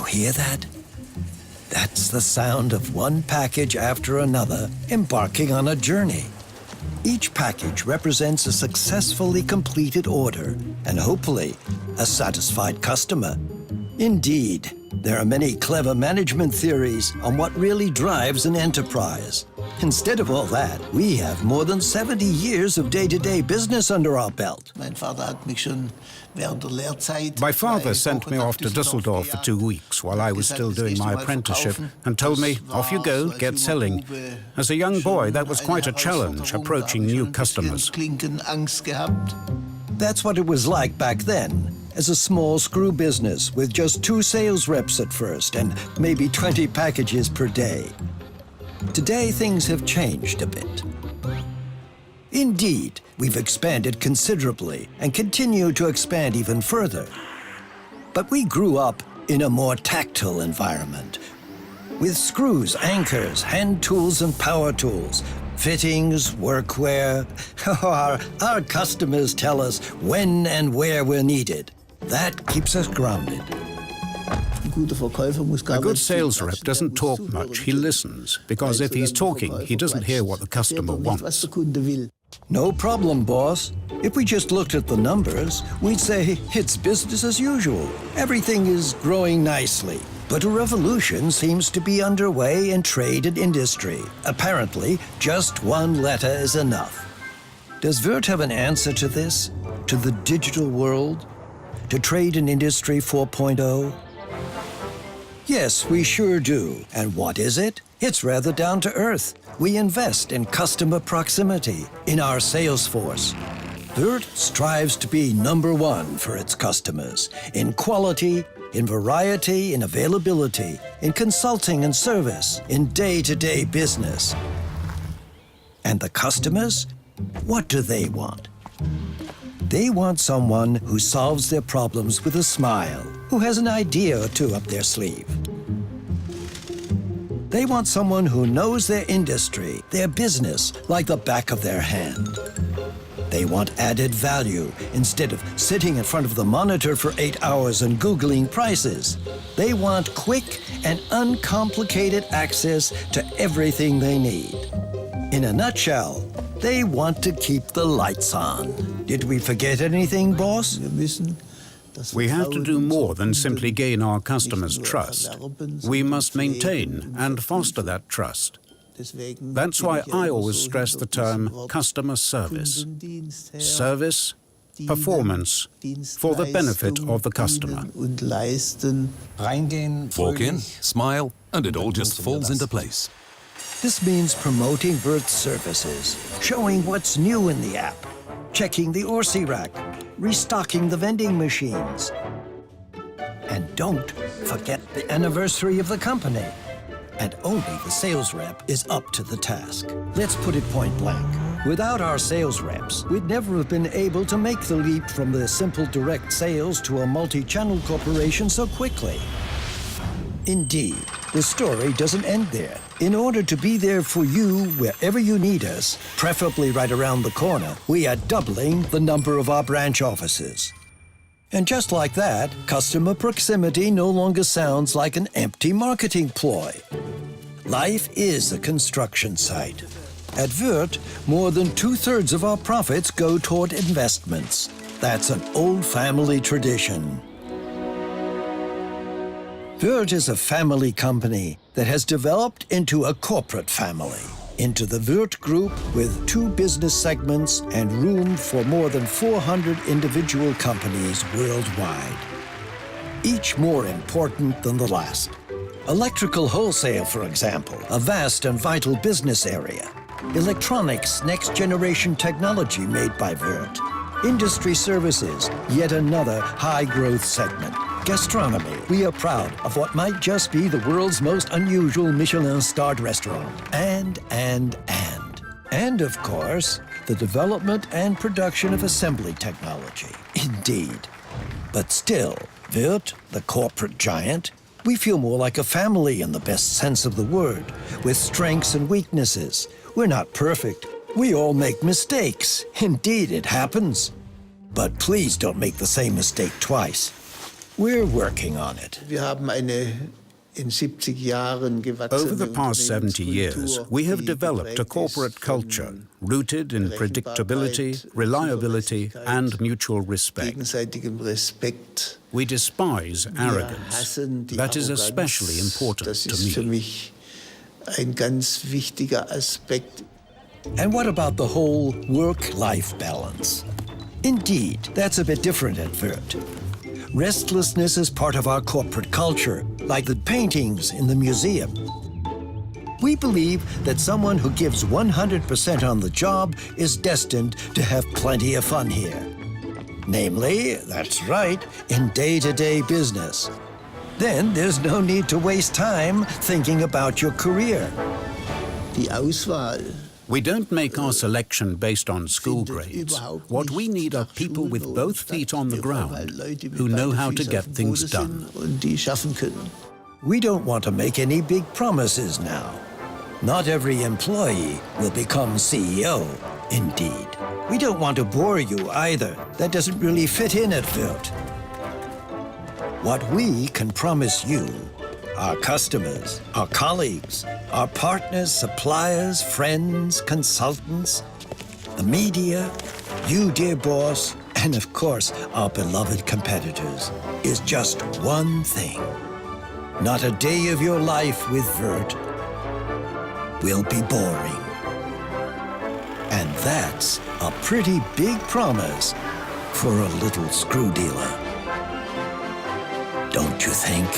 hear that? That's the sound of one package after another embarking on a journey. Each package represents a successfully completed order and hopefully a satisfied customer. Indeed, there are many clever management theories on what really drives an enterprise. Instead of all that, we have more than 70 years of day-to-day business under our belt. My father sent me off to Düsseldorf for 2 weeks while I was still doing my apprenticeship and told me, off you go, get selling. As a young boy, that was quite a challenge, approaching new customers. That's what it was like back then, as a small screw business with just 2 sales reps at first and maybe 20 packages per day. Today, things have changed a bit. Indeed, we've expanded considerably and continue to expand even further. But we grew up in a more tactile environment, with screws, anchors, hand tools and power tools, fittings, workwear. Our customers tell us when and where we're needed. That keeps us grounded. A good sales rep doesn't talk much, he listens, because if he's talking, he doesn't hear what the customer wants. No problem, boss. If we just looked at the numbers, we'd say it's business as usual. Everything is growing nicely. But a revolution seems to be underway in trade and industry. Apparently, just one letter is enough. Does Würth have an answer to this? To the digital world? To trade and industry 4.0? Yes, we sure do. And what is it? It's rather down to earth. We invest in customer proximity, in our sales force. Würth strives to be #1 for its customers, in quality, in variety, in availability, in consulting and service, in day-to-day business. And the customers? What do they want? They want someone who solves their problems with a smile, who has an idea or two up their sleeve. They want someone who knows their industry, their business, like the back of their hand. They want added value instead of sitting in front of the monitor for 8 hours and Googling prices. They want quick and uncomplicated access to everything they need. In a nutshell, they want to keep the lights on. Did we forget anything, boss? We have to do more than simply gain our customers' trust. We must maintain and foster that trust. That's why I always stress the term customer service. Service, performance, for the benefit of the customer. Walk in, smile, and it all just falls into place. This means promoting Würth's services, showing what's new in the app, checking the Orsi rack, restocking the vending machines. And don't forget the anniversary of the company. And only the sales rep is up to the task. Let's put it point blank. Without our sales reps, we'd never have been able to make the leap from the simple direct sales to a multi-channel corporation so quickly. Indeed, the story doesn't end there. In order to be there for you wherever you need us, preferably right around the corner, we are doubling the number of our branch offices. And just like that, customer proximity no longer sounds like an empty marketing ploy. Life is a construction site. At Würth, more than 2/3 of our profits go toward investments. That's an old family tradition. Würth is a family company that has developed into a corporate family, into the Würth Group with 2 business segments and room for more than 400 individual companies worldwide, each more important than the last. Electrical wholesale, for example, a vast and vital business area. Electronics, next-generation technology made by Würth. Industry services, yet another high-growth segment. Gastronomy, we are proud of what might just be the world's most unusual Michelin-starred restaurant. And of course, the development and production of assembly technology. Indeed. But still, Würth, the corporate giant, we feel more like a family in the best sense of the word, with strengths and weaknesses. We're not perfect. We all make mistakes. Indeed, it happens. But please don't make the same mistake twice. We're working on it. Over the past 70 years, we have developed a corporate culture rooted in predictability, reliability, and mutual respect. We despise arrogance. That is especially important to me. And what about the whole work-life balance? Indeed, that's a bit different at Würth. Restlessness is part of our corporate culture, like the paintings in the museum. We believe that someone who gives 100% on the job is destined to have plenty of fun here. Namely, that's right, in day-to-day business. Then there's no need to waste time thinking about your career. We don't make our selection based on school grades. What we need are people with both feet on the ground who know how to get things done. We don't want to make any big promises now. Not every employee will become CEO, indeed. We don't want to bore you either. That doesn't really fit in at Würth. What we can promise you, our customers, our colleagues, our partners, suppliers, friends, consultants, the media, you, dear boss, and of course, our beloved competitors, is just one thing. Not a day of your life with Würth will be boring. And that's a pretty big promise for a little screw dealer. Don't you think?